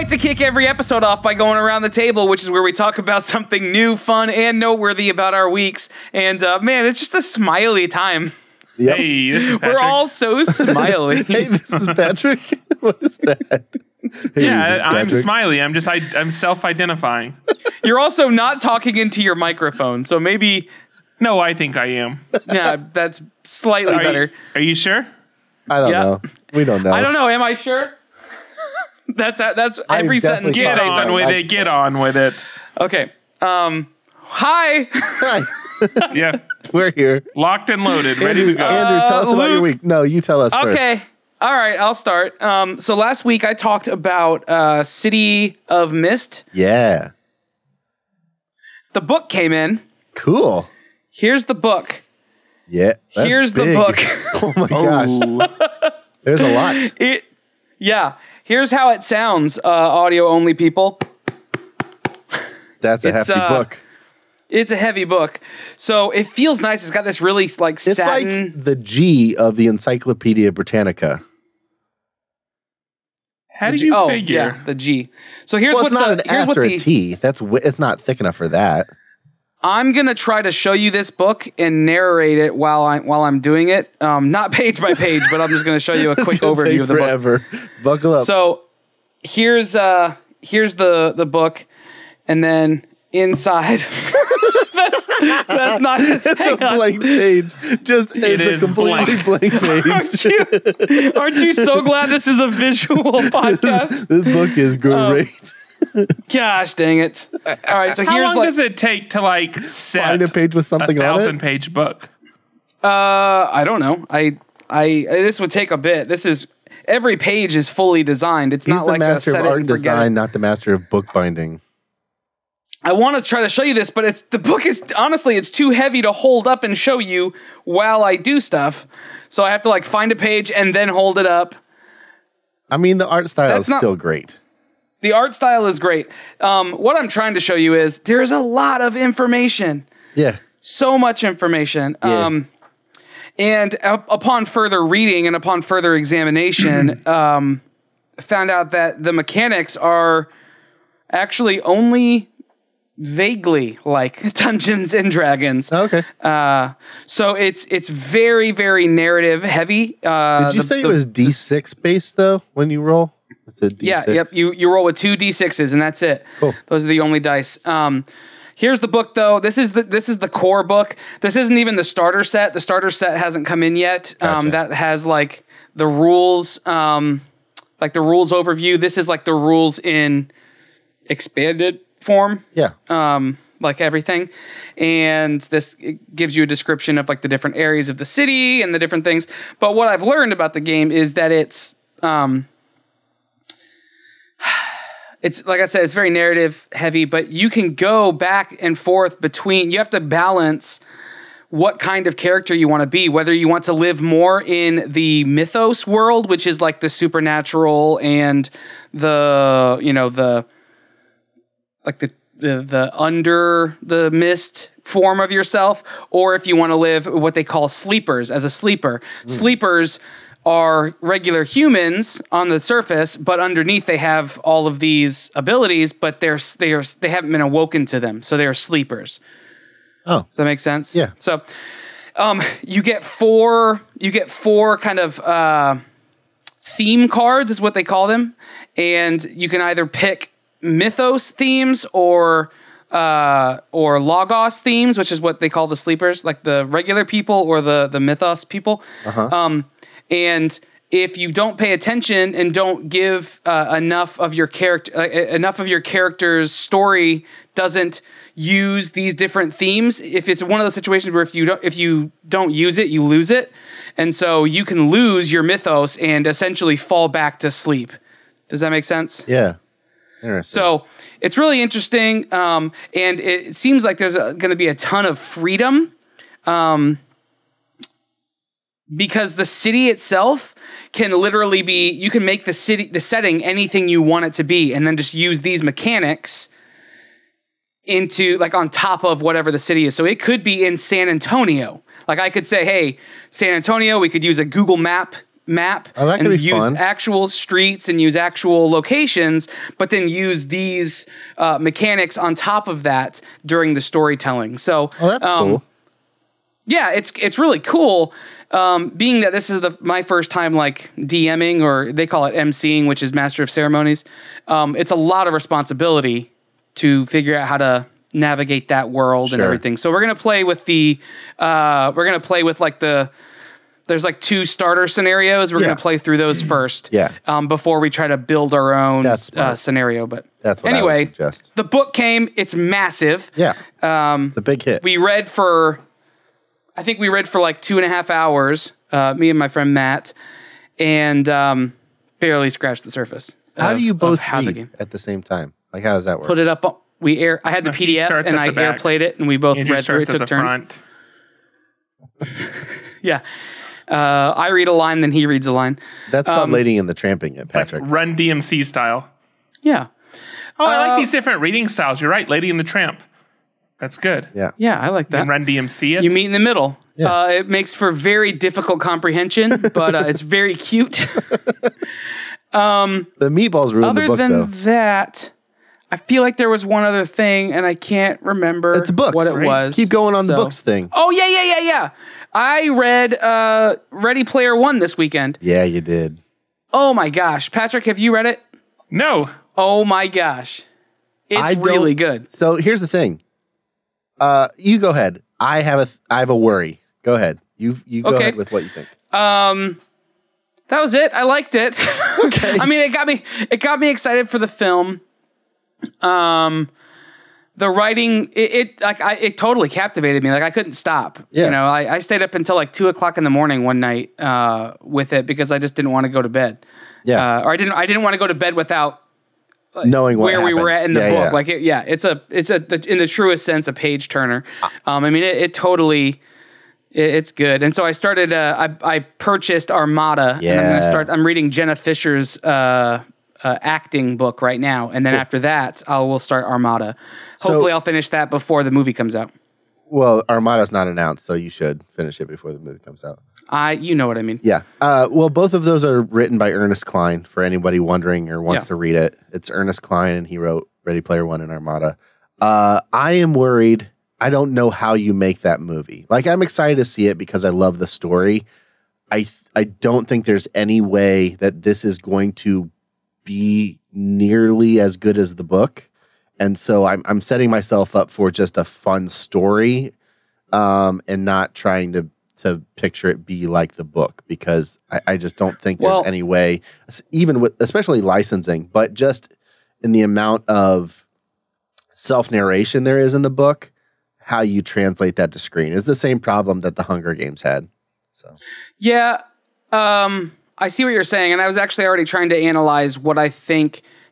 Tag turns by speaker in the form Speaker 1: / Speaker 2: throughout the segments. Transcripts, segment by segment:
Speaker 1: like to kick every episode off by going around the table, which is where we talk about something new, fun, and noteworthy about our weeks. And man, it's just a smiley time.
Speaker 2: Yep.
Speaker 3: Hey, this is Patrick.
Speaker 1: We're all so smiley.
Speaker 2: Hey, this is Patrick. What is that? Hey,
Speaker 3: Yeah,
Speaker 2: this is
Speaker 3: I'm
Speaker 2: Patrick.
Speaker 3: smiley. I'm self-identifying.
Speaker 1: You're also not talking into your microphone, so maybe
Speaker 3: No, I think I am.
Speaker 1: yeah, that's slightly better.
Speaker 3: Are you sure?
Speaker 2: I don't
Speaker 1: Yeah.
Speaker 2: know. We don't know.
Speaker 1: I don't know. Am I sure? That's every sentence you
Speaker 3: Get
Speaker 1: say.
Speaker 3: on with it. Get on with it.
Speaker 1: Okay. Hi.
Speaker 2: Hi.
Speaker 3: Yeah.
Speaker 2: We're here.
Speaker 3: Locked and loaded. Ready to go.
Speaker 2: Andrew, tell us about your
Speaker 1: Luke.
Speaker 2: week. No, you tell us first.
Speaker 1: Okay. All right. I'll start. So last week I talked about City of Mist.
Speaker 2: Yeah.
Speaker 1: The book came in.
Speaker 2: Cool.
Speaker 1: Here's the book.
Speaker 2: Yeah. That's
Speaker 1: Here's the
Speaker 2: big.
Speaker 1: book.
Speaker 2: Oh my gosh. There's a lot.
Speaker 1: Yeah. Here's how it sounds, audio only people.
Speaker 2: That's a
Speaker 1: It's,
Speaker 2: hefty book.
Speaker 1: It's a heavy book. So it feels nice. It's got this really like
Speaker 2: It's
Speaker 1: satin.
Speaker 2: like the G of the Encyclopedia Britannica.
Speaker 3: How do you figure?
Speaker 1: Yeah, the G. So here's
Speaker 2: Well,
Speaker 1: what
Speaker 2: it's not
Speaker 1: the
Speaker 2: an
Speaker 1: here's
Speaker 2: S
Speaker 1: what
Speaker 2: or
Speaker 1: the
Speaker 2: a T. It's not thick enough for that.
Speaker 1: I'm gonna try to show you this book and narrate it while I'm doing it. Not page by page, but I'm just gonna show you a quick overview of the book.
Speaker 2: Forever. Buckle up.
Speaker 1: So here's the book, and then inside. that's not.
Speaker 2: It's a blank page. Just it's a completely blank page.
Speaker 1: Aren't you so glad this is a visual podcast?
Speaker 2: This book is great.
Speaker 1: Gosh dang it! All right, so
Speaker 3: How
Speaker 1: here's
Speaker 3: long does it take to like set
Speaker 2: Find a page with something on it.
Speaker 3: 1,000-page book?
Speaker 1: I don't know. This would take a bit. This is every page is fully designed. It's
Speaker 2: He's
Speaker 1: not
Speaker 2: the
Speaker 1: like
Speaker 2: master
Speaker 1: a set
Speaker 2: of
Speaker 1: it
Speaker 2: art
Speaker 1: and
Speaker 2: and
Speaker 1: forget
Speaker 2: design,
Speaker 1: it.
Speaker 2: not the master of bookbinding.
Speaker 1: I want to try to show you this, but the book is honestly it's too heavy to hold up and show you while I do stuff. So I have to like find a page and then hold it up.
Speaker 2: I mean, the art style is still great.
Speaker 1: The art style is great. What I'm trying to show you is there's a lot of information.
Speaker 2: Yeah.
Speaker 1: So much information.
Speaker 2: Yeah.
Speaker 1: And upon further reading and upon further examination, found out that the mechanics are actually only vaguely like Dungeons and Dragons.
Speaker 2: Okay.
Speaker 1: So it's very, very narrative heavy.
Speaker 2: Did you say it was D6 based though when you roll?
Speaker 1: Yeah, yep. You roll with 2 D6s and that's it.
Speaker 2: Cool.
Speaker 1: Those are the only dice. Here's the book though. This is the core book. This isn't even the starter set. The starter set hasn't come in yet.
Speaker 2: Gotcha.
Speaker 1: That has like the rules, like the rules overview. This is like the rules in expanded form.
Speaker 2: Yeah.
Speaker 1: Like everything. And this it gives you a description of like the different areas of the city and the different things. But what I've learned about the game is that it's like I said, it's very narrative heavy, but you can go back and forth between, you have to balance what kind of character you want to be, whether you want to live more in the mythos world, which is like the supernatural and the, you know, the under the mist form of yourself, or if you want to live what they call sleepers as a sleeper. Sleepers are regular humans on the surface, but underneath they have all of these abilities, but they haven't been awoken to them, so they are sleepers.
Speaker 2: Oh,
Speaker 1: does that make sense?
Speaker 2: Yeah.
Speaker 1: So, you get four kind of theme cards, is what they call them, and you can either pick mythos themes or logos themes, which is what they call the sleepers, like the regular people or the mythos people. And if you don't pay attention and don't give enough of your character's story doesn't use these different themes, if it's one of those situations where if you don't use it, you lose it, and so you can lose your mythos and essentially fall back to sleep. Does that make sense?
Speaker 2: yeah. Interesting.
Speaker 1: So it's really interesting, and it seems like there's going to be a ton of freedom. Because the city itself can literally be, you can make the setting anything you want it to be, and then just use these mechanics into like on top of whatever the city is. So it could be in San Antonio. Like I could say, hey, San Antonio, we could use a Google map map
Speaker 2: that could
Speaker 1: and
Speaker 2: be
Speaker 1: use
Speaker 2: fun.
Speaker 1: actual streets and use actual locations, but then use these mechanics on top of that during the storytelling. So,
Speaker 2: that's cool.
Speaker 1: Yeah, it's really cool. Being that this is my first time like DMing, or they call it MCing, which is Master of Ceremonies. It's a lot of responsibility to figure out how to navigate that world and everything. So we're gonna play with there's like 2 starter scenarios. We're gonna play through those first. Before we try to build our own scenario. But
Speaker 2: that's what
Speaker 1: anyway,
Speaker 2: I would suggest.
Speaker 1: The book came. It's massive.
Speaker 2: Yeah. It's a big hit.
Speaker 1: I think we read for like 2.5 hours, me and my friend Matt, and barely scratched the surface.
Speaker 2: How do you both read at the same time? Like, how does that work?
Speaker 1: Put it up. I had the PDF and I airplayed it, and we both read through it. Took turns.
Speaker 3: Front.
Speaker 1: Yeah. I read a line, then he reads a line.
Speaker 2: That's called Lady and the Tramping it, Patrick.
Speaker 3: Like Run DMC style.
Speaker 1: Yeah.
Speaker 3: Oh, I like these different reading styles. You're right, Lady and the Tramp. That's good.
Speaker 1: Yeah, I like that.
Speaker 3: And Run DMC it.
Speaker 1: You meet in the middle.
Speaker 2: Yeah.
Speaker 1: It makes for very difficult comprehension, but it's very cute.
Speaker 2: The meatballs ruined the book, though.
Speaker 1: Other than that, I feel like there was one other thing, and I can't remember what it was.
Speaker 2: Keep going on the books thing.
Speaker 1: Oh, yeah. I read Ready Player One this weekend.
Speaker 2: Yeah, you did.
Speaker 1: Oh, my gosh. Patrick, have you read it?
Speaker 3: No.
Speaker 1: Oh, my gosh. It's really good.
Speaker 2: So here's the thing. You go ahead. I have a worry. Go ahead. You go ahead with what you think.
Speaker 1: That was it. I liked it.
Speaker 2: Okay.
Speaker 1: I mean, it got me excited for the film. The writing, it totally captivated me. Like, I couldn't stop.
Speaker 2: Yeah.
Speaker 1: You know, I stayed up until like 2:00 in the morning one night with it because I just didn't want to go to bed.
Speaker 2: Yeah.
Speaker 1: Or I didn't want to go to bed without
Speaker 2: knowing what
Speaker 1: where
Speaker 2: happened.
Speaker 1: we were at in the book.
Speaker 2: Yeah.
Speaker 1: Like, it's in the truest sense a page turner. I mean, it totally. It's good. And so I started. I purchased Armada, and I'm reading Jenna Fisher's acting book right now, and then after that, we'll start Armada. Hopefully, I'll finish that before the movie comes out.
Speaker 2: Well, Armada's not announced, so you should finish it before the movie comes out.
Speaker 1: You know what I mean.
Speaker 2: Yeah. Well, both of those are written by Ernest Cline. For anybody wondering or wants to read it, it's Ernest Cline, and he wrote Ready Player One and Armada. I am worried. I don't know how you make that movie. Like, I'm excited to see it because I love the story. I don't think there's any way that this is going to be nearly as good as the book. And so I'm setting myself up for just a fun story, and not trying to picture it be like the book, because I just don't think there's any way, even with, especially licensing, but just in the amount of self-narration there is in the book, how you translate that to screen is the same problem that the Hunger Games had. So
Speaker 1: yeah, I see what you're saying, and I was actually already trying to analyze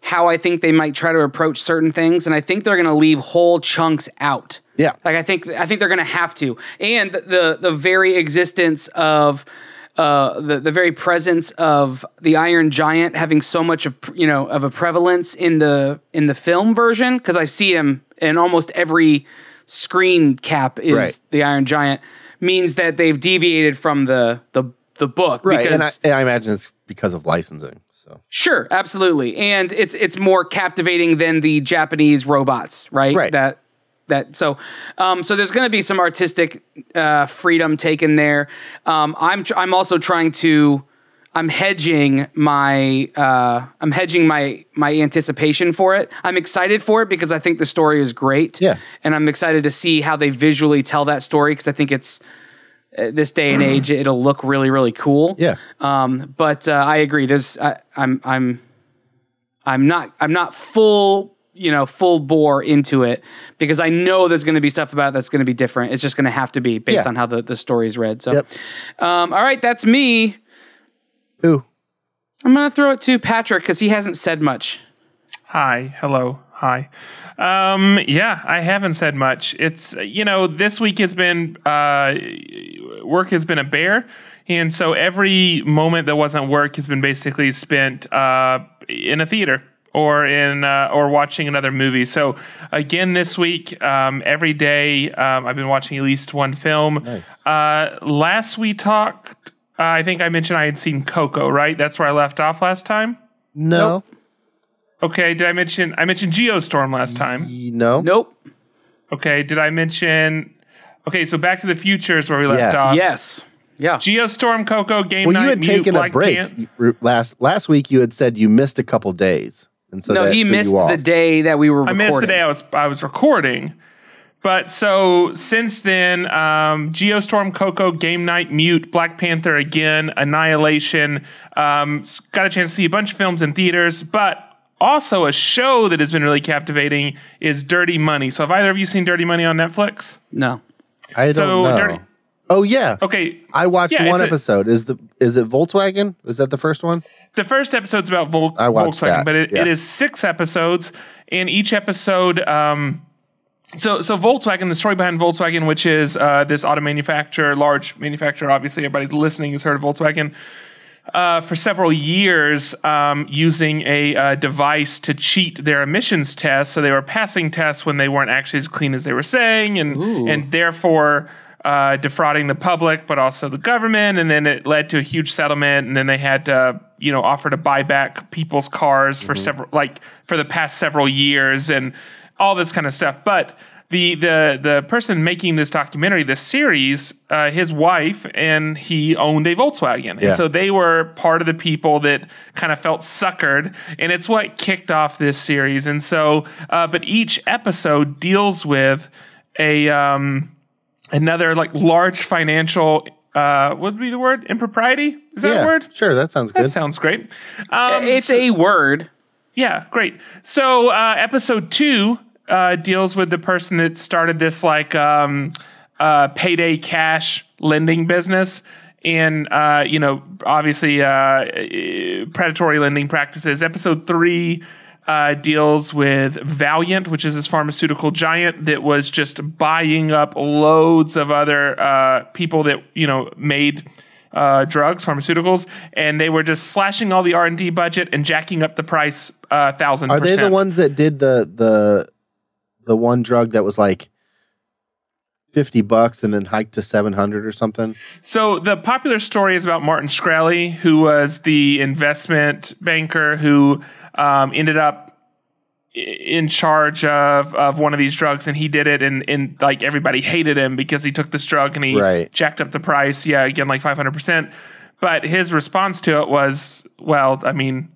Speaker 1: how I think they might try to approach certain things, and I think they're going to leave whole chunks out.
Speaker 2: Yeah,
Speaker 1: like I think they're going to have to, and the very existence of the very presence of the Iron Giant having so much of a prevalence in the film version, because I see him in almost every screen cap is the Iron Giant, means that they've deviated from the book,
Speaker 2: right? And I imagine it's because of licensing. So
Speaker 1: sure, absolutely, and it's more captivating than the Japanese robots, right?
Speaker 2: Right.
Speaker 1: So there's going to be some artistic freedom taken there. I'm also trying to. I'm hedging my anticipation for it. I'm excited for it because I think the story is great.
Speaker 2: Yeah. And
Speaker 1: I'm excited to see how they visually tell that story, because I think it's this day and age it'll look really, really cool.
Speaker 2: Yeah.
Speaker 1: But I agree. I'm not full bore into it, because I know there's going to be stuff about it that's going to be different. It's just going to have to be based on how the story is read. So, all right, that's me.
Speaker 2: Who?
Speaker 1: I'm going to throw it to Patrick because he hasn't said much.
Speaker 3: Hi. Hello. Hi. Yeah, I haven't said much. It's, this week has been, work has been a bear. And so every moment that wasn't work has been basically spent in a theater or watching another movie. So again, this week, every day, I've been watching at least one film.
Speaker 2: Nice.
Speaker 3: Last we talked, I think I mentioned I had seen Coco, right? That's where I left off last time.
Speaker 2: No.
Speaker 1: Nope.
Speaker 3: Okay, did I mentioned Geostorm last time?
Speaker 2: No.
Speaker 1: Nope.
Speaker 3: Okay, did I mention... Okay, so Back to the Future is where we left off.
Speaker 1: Yes. Yeah.
Speaker 3: Geostorm, Coco, Game Night,
Speaker 2: You had taken a break. Last week you had said you missed a couple days. And so
Speaker 1: he missed the day that we were recording.
Speaker 3: I missed the day I was recording. But so since then, Geostorm, Coco, Game Night, Mute, Black Panther again, Annihilation. Got a chance to see a bunch of films in theaters, but also a show that has been really captivating is Dirty Money. So have either of you seen Dirty Money on Netflix?
Speaker 1: No.
Speaker 2: I don't know. Oh yeah.
Speaker 3: Okay.
Speaker 2: I watched one episode. Is it Volkswagen? Was that the first one?
Speaker 3: The first episode's about Volkswagen, but it is 6 episodes, and each episode. So Volkswagen, the story behind Volkswagen, which is this auto manufacturer, large manufacturer. Obviously, everybody listening has heard of Volkswagen. For several years, using a device to cheat their emissions tests, so they were passing tests when they weren't actually as clean as they were saying, and therefore. Defrauding the public, but also the government, and then it led to a huge settlement. And then they had to, offer to buy back people's cars for for the past several years, and all this kind of stuff. But the person making this documentary, this series, his wife and he owned a Volkswagen, and so they were part of the people that kind of felt suckered, and it's what kicked off this series. And so, but each episode deals with another large financial, what would be the word? Impropriety? Is that a word?
Speaker 2: Sure, that sounds good.
Speaker 3: That sounds great.
Speaker 1: It's a word.
Speaker 3: Yeah, great. So episode 2 deals with the person that started this payday cash lending business. And, obviously predatory lending practices. Episode 3 deals with Valiant, which is this pharmaceutical giant that was just buying up loads of other people that made drugs, pharmaceuticals, and they were just slashing all the R&D budget and jacking up the price 1,000%.
Speaker 2: Are they the ones that did the one drug that was like $50 and then hiked to $700 or something?
Speaker 3: So the popular story is about Martin Shkreli, who was the investment banker who ended up in charge of one of these drugs, and he did it, and everybody hated him because he took this drug and he jacked up the price. Yeah, again, 500%. But his response to it was, well, I mean,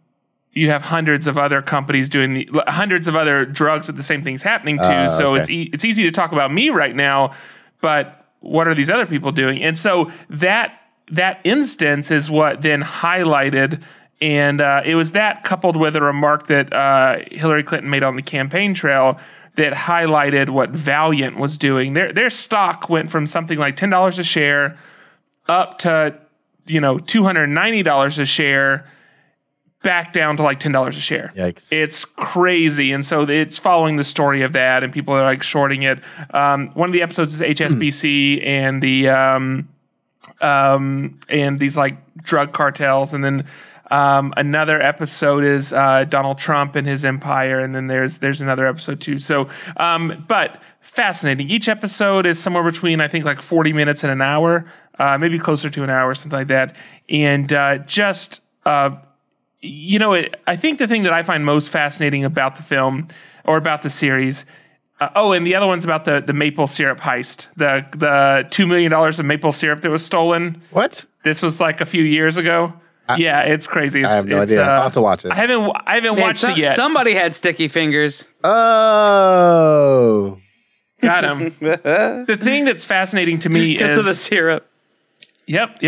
Speaker 3: you have hundreds of other companies doing hundreds of other drugs that the same thing's happening to. So it's easy to talk about me right now, but what are these other people doing? And so that instance is what then highlighted. And it was that coupled with a remark that Hillary Clinton made on the campaign trail that highlighted what Valiant was doing. Their stock went from something like $10 a share up to $290 a share, back down to $10 a share.
Speaker 2: Yikes.
Speaker 3: It's crazy. And so it's following the story of that, and people are shorting it. One of the episodes is HSBC and the and these drug cartels, and then another episode is Donald Trump and his empire, and then there's another episode too. So, but fascinating. Each episode is somewhere between, I think, 40 minutes and an hour, maybe closer to an hour, something like that. And I think the thing that I find most fascinating about the film or about the series. And the other one's about the maple syrup heist, the $2 million of maple syrup that was stolen.
Speaker 2: What?
Speaker 3: This was a few years ago. Yeah, it's crazy.
Speaker 2: I have no idea. I'll have to watch it.
Speaker 3: I haven't watched it yet.
Speaker 1: Somebody had sticky fingers.
Speaker 2: Oh.
Speaker 3: Got him. The thing that's fascinating to me is...
Speaker 1: Because of the syrup.
Speaker 3: Yep.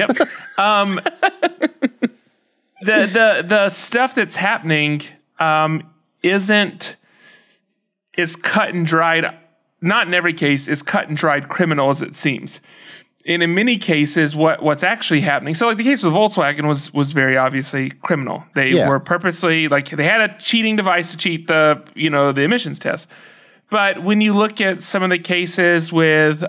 Speaker 3: The stuff that's happening is cut and dried. Not in every case is cut and dried criminal as it seems. And in many cases, what's actually happening. So, the case with Volkswagen was very obviously criminal. They were purposely they had a cheating device to cheat the emissions test. But when you look at some of the cases with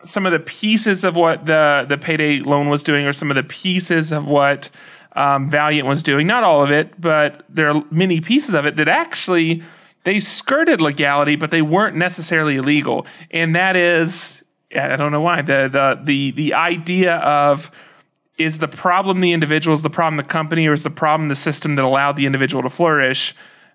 Speaker 3: some of the pieces of what the payday loan was doing, or some of the pieces of what Valiant was doing, not all of it, but there are many pieces of it that actually they skirted legality, but they weren't necessarily illegal. And that is, I don't know why, the idea of is the problem the individual, is the problem the company, or is the problem the system that allowed the individual to flourish?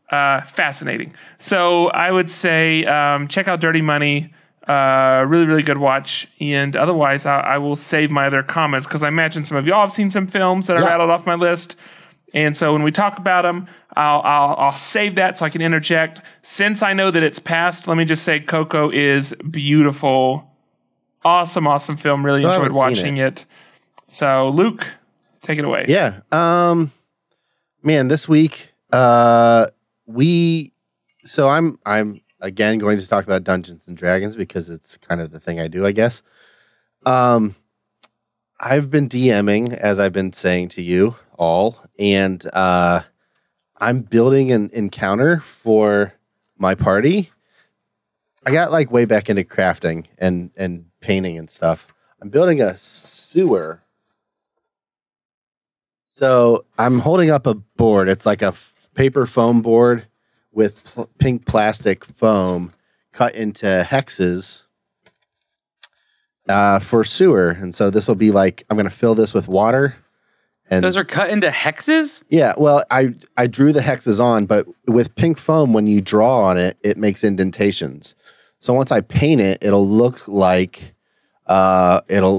Speaker 3: Fascinating. So I would say check out Dirty Money. Really, really good watch. And otherwise, I will save my other comments because I imagine some of y'all have seen some films that I rattled off my list. And so when we talk about them, I'll save that so I can interject. Since I know that it's past, let me just say Coco is beautiful. Awesome film. Really enjoyed watching it. So Luke, take it away.
Speaker 2: Yeah. Man, this week I'm again going to talk about Dungeons and Dragons because it's kind of the thing I do, I guess. I've been DMing, as I've been saying to you all, and I'm building an encounter for my party. I got like way back into crafting and painting and stuff. I'm building a sewer. So I'm holding up a board. It's like a paper foam board with pink plastic foam cut into hexes for sewer. And so this will be like, I'm going to fill this with water. And
Speaker 1: those are cut into hexes?
Speaker 2: Yeah. Well, I drew the hexes on, but with pink foam, when you draw on it, it makes indentations. So once I paint it, it'll look like actual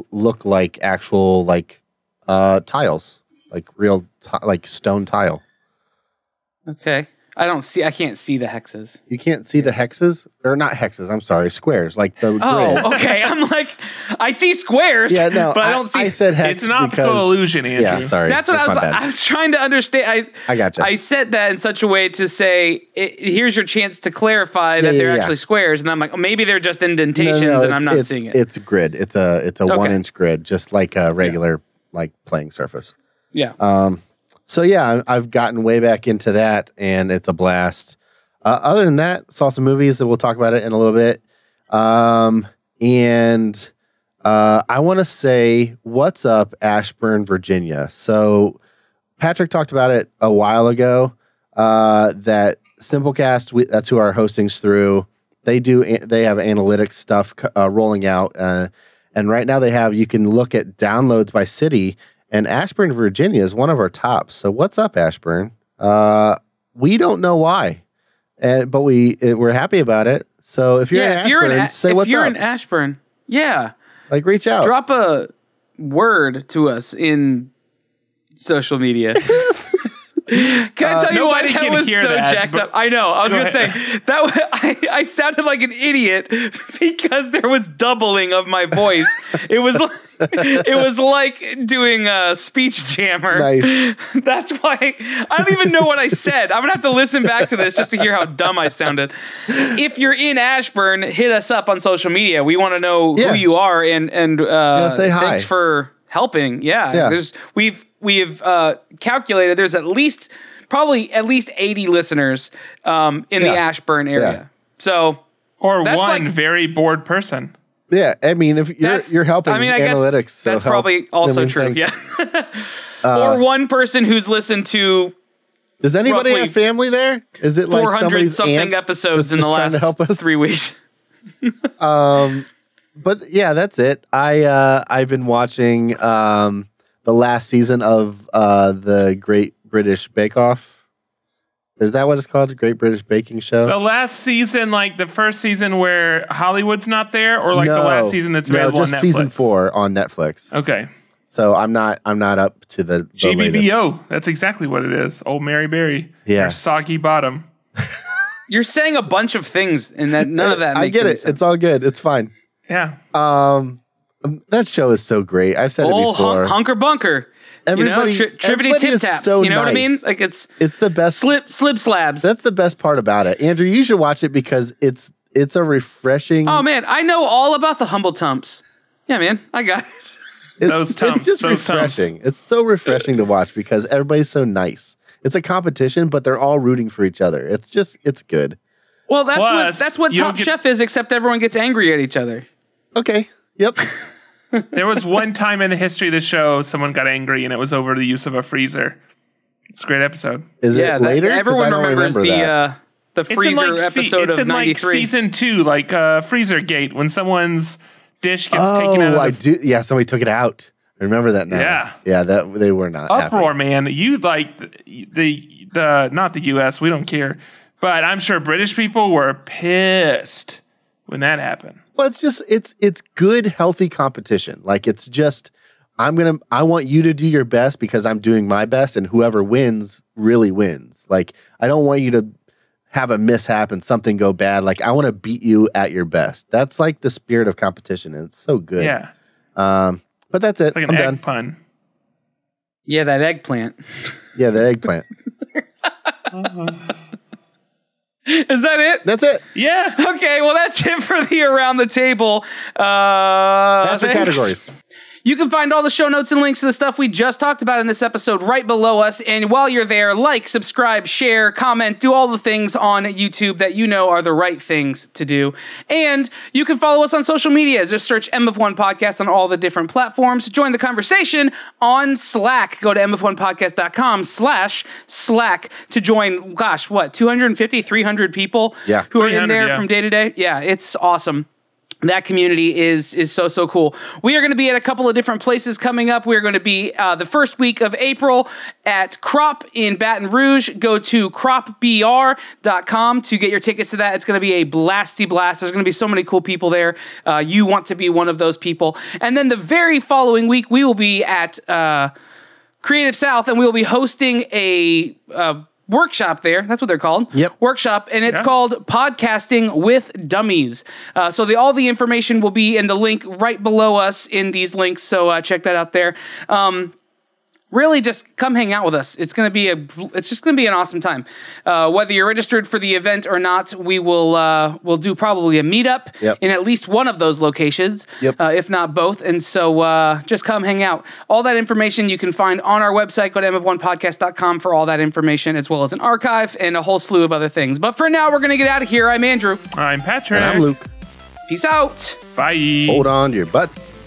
Speaker 2: like tiles, like real like stone tile.
Speaker 1: Okay. I can't see the hexes.
Speaker 2: You can't see the hexes? Or not hexes, I'm sorry, squares. Like the grid.
Speaker 1: Oh, okay. I'm like, I see squares,
Speaker 2: yeah, no,
Speaker 1: but I don't see.
Speaker 2: I said hex.
Speaker 3: It's an optical illusion, Andrew.
Speaker 2: Yeah, sorry.
Speaker 1: That's what I was trying to understand.
Speaker 2: I gotcha.
Speaker 1: I said that in such a way to say, here's your chance to clarify that they're actually squares. And I'm like, maybe they're just indentations and I'm not seeing it.
Speaker 2: It's a grid. It's a 1-inch grid, just like a regular like playing surface.
Speaker 1: Yeah.
Speaker 2: So yeah, I've gotten way back into that, and it's a blast. Other than that, saw some movies that we'll talk about it in a little bit. And I want to say, what's up, Ashburn, Virginia? So Patrick talked about it a while ago. That Simplecast, that's who our hosting's through. They have analytics stuff rolling out, and right now you can look at downloads by city. And Ashburn, Virginia is one of our tops. So what's up, Ashburn? We don't know why, but we're happy about it. So if you're in Ashburn, say what's up. If you're
Speaker 1: in Ashburn, yeah.
Speaker 2: Like reach out.
Speaker 1: Drop a word to us in social media. Can I tell you why that was so jacked up? I know. I was going to say that I sounded like an idiot because there was doubling of my voice. It was like doing a speech jammer.
Speaker 2: Nice.
Speaker 1: That's why I don't even know what I said. I'm going to have to listen back to this just to hear how dumb I sounded. If you're in Ashburn, hit us up on social media. We want to know who you are and
Speaker 2: say hi.
Speaker 1: Thanks for helping. Yeah. We have calculated there's probably at least 80 listeners in the Ashburn area.
Speaker 2: Yeah.
Speaker 1: So,
Speaker 3: or one very bored person.
Speaker 2: Yeah, I mean, if you're helping analytics, so
Speaker 1: that's probably also true. Yeah, or one person who's listened to.
Speaker 2: Does anybody have family there? Is it like
Speaker 1: 400 something episodes in the last 3 weeks?
Speaker 2: But yeah, that's it. I've been watching the last season of the Great British Bake Off. Is that what it's called? The Great British Baking Show?
Speaker 3: The last season, like the first season where Hollywood's not there, or like the last season that's available on Netflix?
Speaker 2: No, just season 4 on Netflix.
Speaker 3: Okay.
Speaker 2: So I'm not up to the
Speaker 3: GBBO.
Speaker 2: latest.
Speaker 3: That's exactly what it is. Old Mary Berry.
Speaker 2: Yeah.
Speaker 3: Her soggy bottom.
Speaker 1: You're saying a bunch of things, and that none of that makes
Speaker 2: I get it.
Speaker 1: Sense.
Speaker 2: It's all good. It's fine.
Speaker 3: Yeah.
Speaker 2: That show is so great. I've said it before.
Speaker 1: Hunker Bunker.
Speaker 2: Everybody,
Speaker 1: Trivity Tip Taps.
Speaker 2: So
Speaker 1: you know what I
Speaker 2: nice.
Speaker 1: mean? Like it's
Speaker 2: the best.
Speaker 1: Slip slabs.
Speaker 2: That's the best part about it. Andrew, you should watch it because it's a refreshing.
Speaker 1: Oh man, I know all about the Humble Tumps. Yeah, man, I got it.
Speaker 3: Those Tumps.
Speaker 2: It's just refreshing. Tumps. It's so refreshing to watch because everybody's so nice. It's a competition, but they're all rooting for each other. It's good.
Speaker 1: Well, that's what Top Chef is, except everyone gets angry at each other.
Speaker 2: Okay. Yep.
Speaker 3: There was one time in the history of the show someone got angry and it was over the use of a freezer. It's a great episode.
Speaker 2: Is it later?
Speaker 1: Everyone remembers the freezer episode
Speaker 3: of
Speaker 1: 93.
Speaker 3: Like season 2, like Freezer Gate, when someone's dish gets taken out of
Speaker 2: I do. Yeah, somebody took it out. Remember that now? Yeah. That they were not
Speaker 3: uproar,
Speaker 2: happy.
Speaker 3: man. You like the not the U.S. We don't care, but I'm sure British people were pissed when that happened.
Speaker 2: Well, it's just it's good, healthy competition. Like it's just I want you to do your best because I'm doing my best, and whoever wins really wins. Like I don't want you to have a mishap and something go bad. Like I want to beat you at your best. That's like the spirit of competition, and it's so good.
Speaker 3: Yeah.
Speaker 2: But that's it.
Speaker 3: It's like an egg pun.
Speaker 1: Yeah, that eggplant.
Speaker 2: Yeah, the eggplant.
Speaker 1: Is that it?
Speaker 2: That's it.
Speaker 3: Yeah.
Speaker 1: Okay, well, that's it for the Around the Table.
Speaker 2: That's the categories.
Speaker 1: You can find all the show notes and links to the stuff we just talked about in this episode right below us. And while you're there, like, subscribe, share, comment, do all the things on YouTube that you know are the right things to do. And you can follow us on social media. Just search MF1 Podcast on all the different platforms. Join the conversation on Slack. Go to mf1podcast.com/Slack to join, 250, 300 people who are in there from day to day. Yeah, it's awesome. That community is so cool. We are going to be at a couple of different places coming up. We're going to be the first week of April at Crop in Baton Rouge. Go to cropbr.com to get your tickets to that. It's going to be a blasty blast. There's going to be so many cool people there. You want to be one of those people. And then the very following week, we will be at Creative South, and we will be hosting a workshop there. That's what they're called.
Speaker 2: Yep.
Speaker 1: Workshop. And it's called Podcasting with Dummies. So all the information will be in the link right below us in these links. So check that out there. Really just come hang out with us. It's just going to be an awesome time. Whether you're registered for the event or not, we'll do probably a meetup in at least one of those locations, if not both. And so just come hang out. All that information you can find on our website. Go to mf1podcast.com for all that information, as well as an archive and a whole slew of other things. But for now, we're going to get out of here. I'm Andrew.
Speaker 3: I'm Patrick.
Speaker 2: And I'm Luke.
Speaker 1: Peace out.
Speaker 3: Bye.
Speaker 2: Hold on to your butts.